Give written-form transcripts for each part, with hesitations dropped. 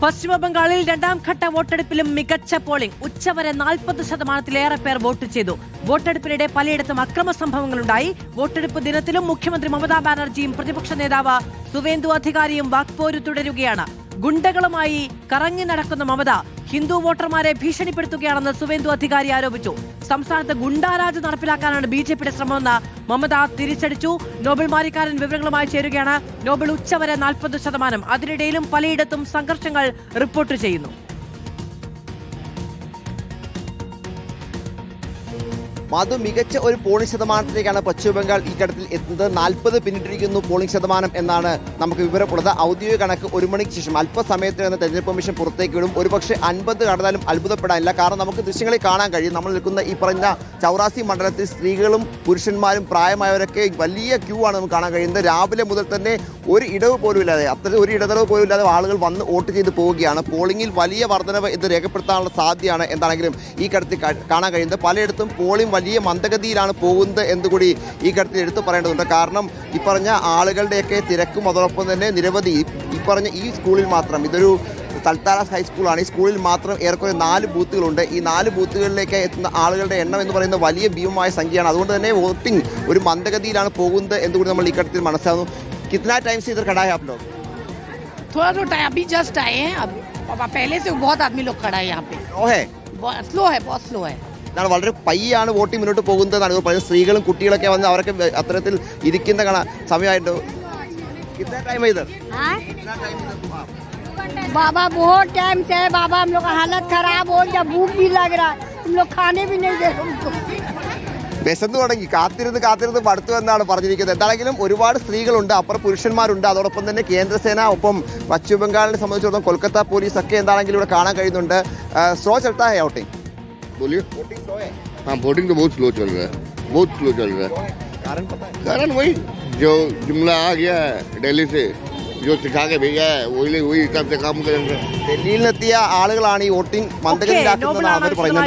പശ്ചിമബംഗാളിൽ രണ്ടാം ഘട്ട വോട്ടെടുപ്പിലും മികച്ച പോളിംഗ്. ഉച്ചവരെ 40%-ലേറെ പേർ വോട്ട് ചെയ്തു. വോട്ടെടുപ്പിനിടെ പലയിടത്തും അക്രമ സംഭവങ്ങളുണ്ടായി. വോട്ടെടുപ്പ് ദിനത്തിലും മുഖ്യമന്ത്രി മമതാ ബാനർജിയും പ്രതിപക്ഷ നേതാവ് സുവേന്ദു അധികാരിയും വാക്പോര് തുടരുകയാണ്. ഗുണ്ടകളുമായി കറങ്ങി നടക്കുന്ന മമത ഹിന്ദു വോട്ടർമാരെ ഭീഷണിപ്പെടുത്തുകയാണെന്ന് സുവേന്ദു അധികാരി ആരോപിച്ചു. സംസ്ഥാനത്ത് ഗുണ്ടാരാജ് നടപ്പിലാക്കാനാണ് ബിജെപിയുടെ ശ്രമമെന്ന് മമത തിരിച്ചടിച്ചു. നോബൽ മാരിക്കാരൻ വിവരങ്ങളുമായി ചേരുകയാണ്. നോബൽ, ഉച്ചവരെ 40%. അതിനിടയിലും പലയിടത്തും സംഘർഷങ്ങൾ റിപ്പോർട്ട് ചെയ്യുന്നു. അത് മികച്ച ഒരു പോളിംഗ് ശതമാനത്തിലേക്കാണ് പശ്ചിമബംഗാൾ ഈ ഘട്ടത്തിൽ എത്തുന്നത്. 40 പിന്നിട്ടിരിക്കുന്നു പോളിംഗ് ശതമാനം എന്നാണ് നമുക്ക് വിവരമുള്ളത്. ഔദ്യോഗിക കണക്ക് 1 മണിക്ക് ശേഷം അല്പസമയത്തിനകം തെരഞ്ഞെടുപ്പ് കമ്മീഷൻ പുറത്തേക്ക് വിടും. ഒരുപക്ഷെ 50 കടന്നാലും അത്ഭുതപ്പെടാനില്ല. കാരണം നമുക്ക് ദൃശ്യങ്ങളിൽ കാണാൻ കഴിയും. നമ്മൾ നിൽക്കുന്ന ഈ പറഞ്ഞ ചൗറാസി മണ്ഡലത്തിൽ സ്ത്രീകളും പുരുഷന്മാരും പ്രായമായവരൊക്കെ വലിയ ക്യൂ ആണ് നമുക്ക് കാണാൻ കഴിയുന്നത്. രാവിലെ മുതൽ തന്നെ ഒരു ഇടവ് പോലും ഇല്ലാതെ, അത്തരം ഒരു ഇടതടവ് പോലും ഇല്ലാതെ ആളുകൾ വന്ന് വോട്ട് ചെയ്ത് പോവുകയാണ്. പോളിംഗിൽ വലിയ വർധനവ് ഇത് രേഖപ്പെടുത്താനുള്ള സാധ്യതയാണ് എന്താണെങ്കിലും ഈ ഘട്ടത്തിൽ കാണാൻ കഴിയുന്നത്. പലയിടത്തും പോളിംഗ് വലിയ മന്ദഗതിയിലാണ് പോകുന്നത് എന്നുകൂടി ഈ ഘട്ടത്തിൽ എടുത്തു പറയേണ്ടതുണ്ട്. കാരണം ഈ പറഞ്ഞ ആളുകളുടെയൊക്കെ തിരക്കും അതോടൊപ്പം തന്നെ നിരവധി ഈ പറഞ്ഞ ഈ സ്കൂളിൽ മാത്രം, ഇതൊരു തൽത്താരാസ് ഹൈസ്കൂളാണ്, ഈ സ്കൂളിൽ മാത്രം ഏറെക്കുറെ 4 ബൂത്തുകളുണ്ട്. ഈ 4 ബൂത്തുകളിലേക്ക് എത്തുന്ന ആളുകളുടെ എണ്ണം എന്ന് പറയുന്നത് വലിയ ഭീമമായ സംഖ്യയാണ്. അതുകൊണ്ട് തന്നെ വോട്ടിംഗ് ഒരു മന്ദഗതിയിലാണ് പോകുന്നത് എന്നുകൂടി നമ്മൾ ഈ ഘട്ടത്തിൽ മനസ്സിലാവുന്നു. कितना टाइम से इधर खड़ा है आप लोग? थोड़ा तो टाइम, अभी जस्ट आए हैं. अब पहले से बहुत आदमी लोग खड़ा है यहाँ पे. स्लो है, बहुत स्लो है. വളരെ പയ്യാണ് വോട്ടിംഗ് മുന്നോട്ട് പോകുന്നതെന്നാണ് പറയുന്നത്. സ്ത്രീകളും കുട്ടികളൊക്കെ വന്ന് അവരൊക്കെ അത്തരത്തിൽ ഇരിക്കുന്ന സമയമായിട്ട്. बाबा बहुत टाइम से है बाबा, हम लोग का हालत खराब हो गया, भूख भी लग रहा है, तुम लोग खाने भी नहीं दे हमको. വിശന്നു തുടങ്ങി, കാത്തിരുന്ന് മടുത്തു എന്നാണ് പറഞ്ഞിരിക്കുന്നത്. എന്താണെങ്കിലും ഒരുപാട് സ്ത്രീകളുണ്ട്, അപ്പുറം പുരുഷന്മാരുണ്ട്, അതോടൊപ്പം തന്നെ കേന്ദ്രസേന, ഒപ്പം പശ്ചിമ ബംഗാളിനെ സംബന്ധിച്ചിടത്തോളം കൊൽക്കത്ത പോലീസ് ഒക്കെ എന്താണെങ്കിലും ഇവിടെ കാണാൻ കഴിയുന്നുണ്ട്. സ്ലോ चलता है वोटिंग? बोलिए. वोटिंग स्लो है? हाँ, वोटिंग तो बहुत स्लो चल रहा है, बहुत स्लो चल रहा है. कारण पता है? कारण वही जो जुमला आ गया है दिल्ली से, जो सिखा के भेजा है वही हिसाब से काम करेंगे. ഡൽഹിയിൽ നിന്നെത്തിയ ആളുകളാണ് ഈ വോട്ടിംഗ് മന്ദഗതിയിലാക്കുന്നതെന്നാണ് അവർ പറയുന്നത്.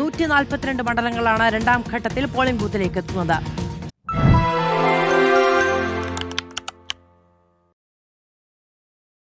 142 മണ്ഡലങ്ങളാണ് രണ്ടാം ഘട്ടത്തിൽ പോളിംഗ് ബൂത്തിലേക്ക് എത്തുന്നത്.